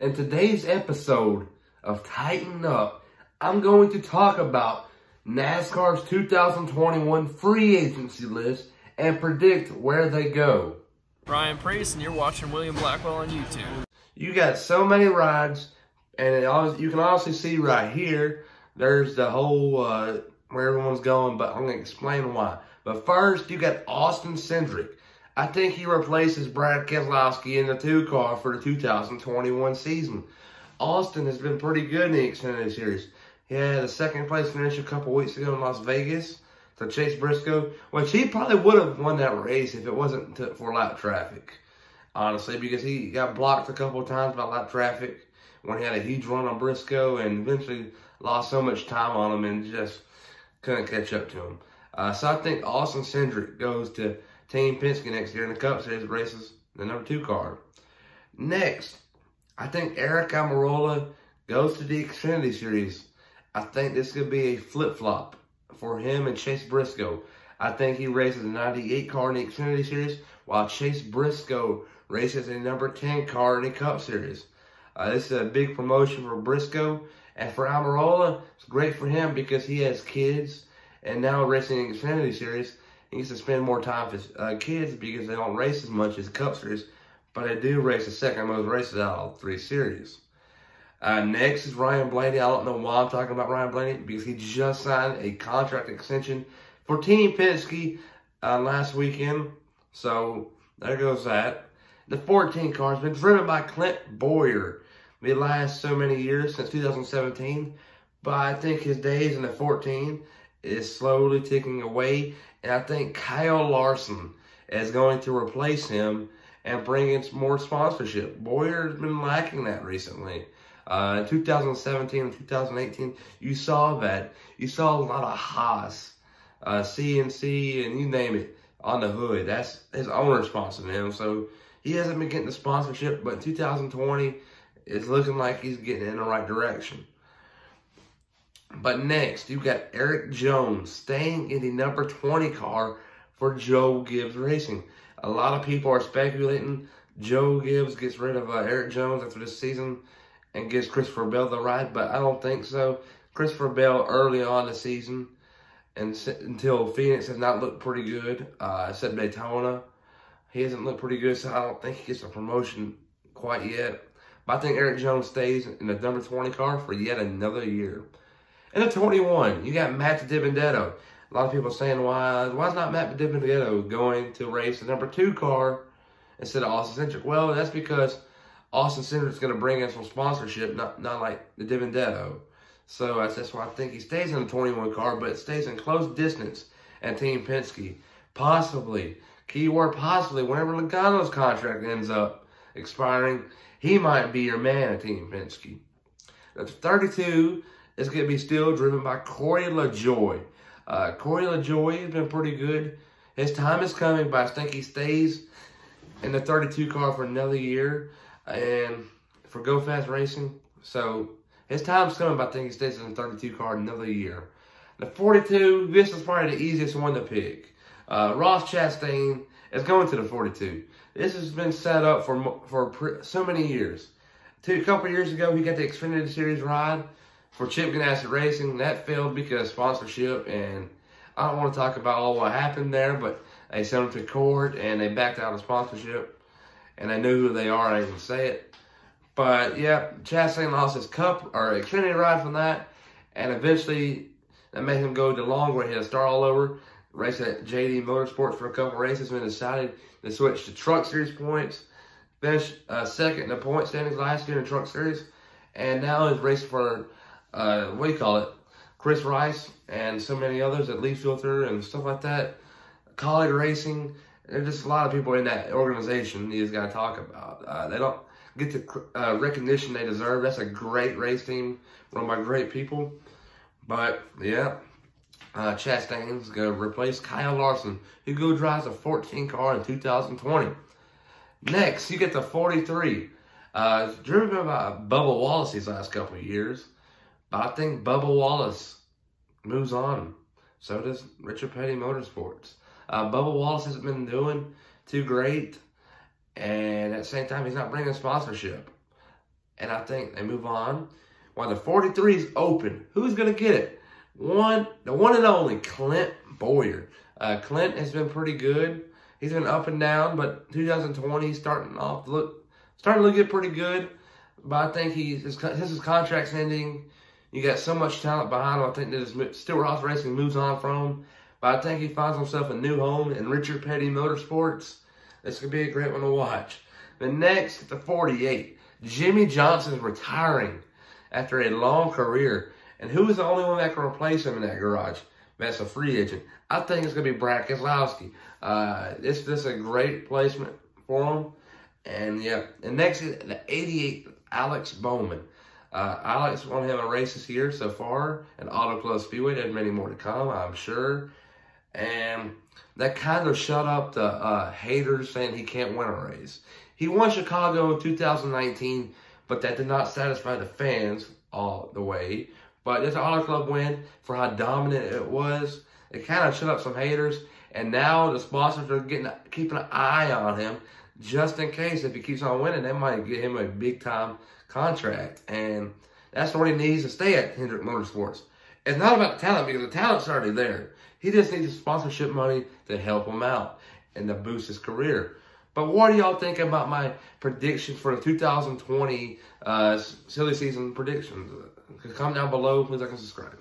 In today's episode of Tighten Up, I'm going to talk about NASCAR's 2021 free agency list and predict where they go. Ryan Priest, and you're watching William Blackwell on YouTube. You got so many rides, and you can also see right here, there's the whole, where everyone's going, but I'm going to explain why. But first, you got Austin Cindric. I think he replaces Brad Keselowski in the 2 car for the 2021 season. Austin has been pretty good in the Xfinity Series. He had a second place finish a couple weeks ago in Las Vegas to Chase Briscoe, which he probably would have won that race if it wasn't for lap traffic, honestly, because he got blocked a couple of times by lap traffic when he had a huge run on Briscoe and eventually lost so much time on him and just couldn't catch up to him. So I think Austin Cindric goes to Team Penske next year in the Cup Series, races the number 2 car. Next, I think Aric Almirola goes to the Xfinity Series. I think this could be a flip-flop for him and Chase Briscoe. I think he races a 98 car in the Xfinity Series, while Chase Briscoe races a number 10 car in the Cup Series. This is a big promotion for Briscoe, and for Almirola, it's great for him because he has kids, and now racing in the Xfinity Series, he gets to spend more time with his kids because they don't race as much as Cup Series, but they do race the second most races out of all 3 series. Next is Ryan Blaney. I don't know why I'm talking about Ryan Blaney, because he just signed a contract extension for Team Penske last weekend. So there goes that. The 14 car has been driven by Clint Bowyer the last so many years, since 2017. But I think his days in the 14 is slowly ticking away. And I think Kyle Larson is going to replace him and bring in more sponsorship. Bowyer has been lacking that recently. In 2017 and 2018, you saw that. You saw a lot of Haas, CNC, and you name it, on the hood. That's his owner sponsoring him. So he hasn't been getting the sponsorship, but 2020 is looking like he's getting in the right direction. But next, you got Eric Jones staying in the number 20 car for Joe Gibbs Racing. A lot of people are speculating Joe Gibbs gets rid of Eric Jones after this season and gives Christopher Bell the ride, but I don't think so. Christopher Bell early on the season, and until Phoenix has not looked pretty good, except Daytona, he hasn't looked pretty good, so I don't think he gets a promotion quite yet. But I think Eric Jones stays in the number 20 car for yet another year. In the 21, you got Matt DiBenedetto. A lot of people saying, why is not Matt DiBenedetto going to race the number 2 car instead of Austin Cindric? Well, that's because Austin Cindric's going to bring in some sponsorship, not like the DiBenedetto. So that's why I think he stays in the 21 car, but stays in close distance at Team Penske. Possibly, keyword possibly, whenever Logano's contract ends up expiring, he might be your man at Team Penske. The 32 is going to be still driven by Corey LaJoie. Corey LaJoie has been pretty good. His time is coming, but I think he stays in the 32 car for another year and for Go Fast Racing. So his time's coming, but I think he stays in the 32 car another year. The 42, this is probably the easiest one to pick. Ross Chastain is going to the 42. This has been set up for so many years. A couple years ago, he got the Xfinity Series ride for Chip Ganassi Racing. That failed because of sponsorship, and I don't want to talk about all what happened there, but they sent him to court, and they backed out of sponsorship, and I knew who they are, I didn't say it. But, yeah, Chastain lost his Cup, or Xfinity ride from that, and eventually that made him go to long where he had to start all over, race at JD Motorsports for a couple races, and decided to switch to Truck Series points, finished second in the point standings last year in the Truck Series, and now is racing for Chris Rice and so many others at Leaf Filter and stuff like that. College Racing, there's just a lot of people in that organization you just got to talk about. They don't get the recognition they deserve. That's a great race team run by great people. But, yeah, Chastain's going to replace Kyle Larson, who drives a 14 car in 2020. Next, you get the 43. Driven by Bubba Wallace these last couple of years. But I think Bubba Wallace moves on. So does Richard Petty Motorsports. Bubba Wallace hasn't been doing too great. And at the same time, he's not bringing sponsorship. and I think they move on. While the 43 is open, who's going to get it? The one and only Clint Boyer. Clint has been pretty good. He's been up and down, but 2020 he's starting to look good, pretty good. But I think since his contract's ending, you got so much talent behind him. I think that Steel Ross Racing moves on from him. But I think he finds himself a new home in Richard Petty Motorsports. This could be a great one to watch. The next, the 48, Jimmy Johnson's retiring after a long career. And who is the only one that can replace him in that garage? That's a free agent. I think it's going to be Brad Keselowski. This is a great placement for him. And yeah, and next is the 88, Alex Bowman. Alex won him a race this year so far at Auto Club Speedway. There's many more to come, I'm sure. And that kind of shut up the haters saying he can't win a race. He won Chicago in 2019, but that did not satisfy the fans all the way. But it's an Auto Club win for how dominant it was. It kind of shut up some haters. And now the sponsors are keeping an eye on him just in case if he keeps on winning, they might get him a big-time contract. And that's what he needs to stay at Hendrick Motorsports. It's not about the talent because the talent's already there. He just needs the sponsorship money to help him out and to boost his career. But what do y'all think about my predictions for the 2020 silly season predictions? Comment down below. Please like and subscribe.